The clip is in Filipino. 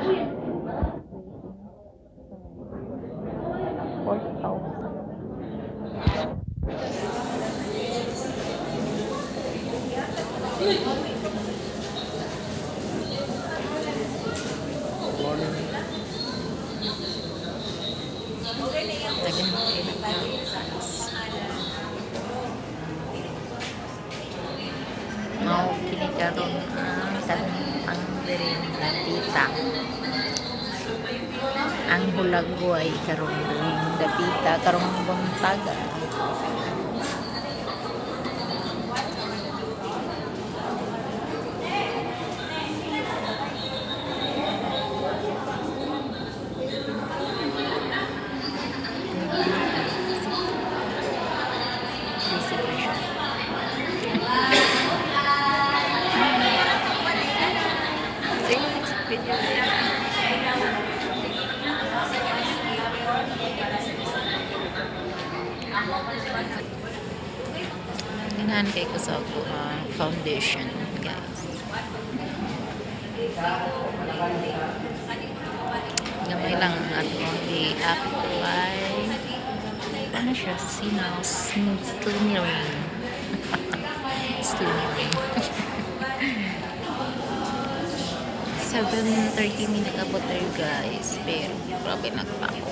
Mau kini karon ang diri dapita. Ang hulagway karon dapita karong buntag. Ganahan kay ko sa ako foundation, guys. Gamay lang ang atong i-apply. Ano siya? Sinaw. Slimmering. Slimmering. 7:30 minutes abot tayo, guys. Pero, grabe nagpako.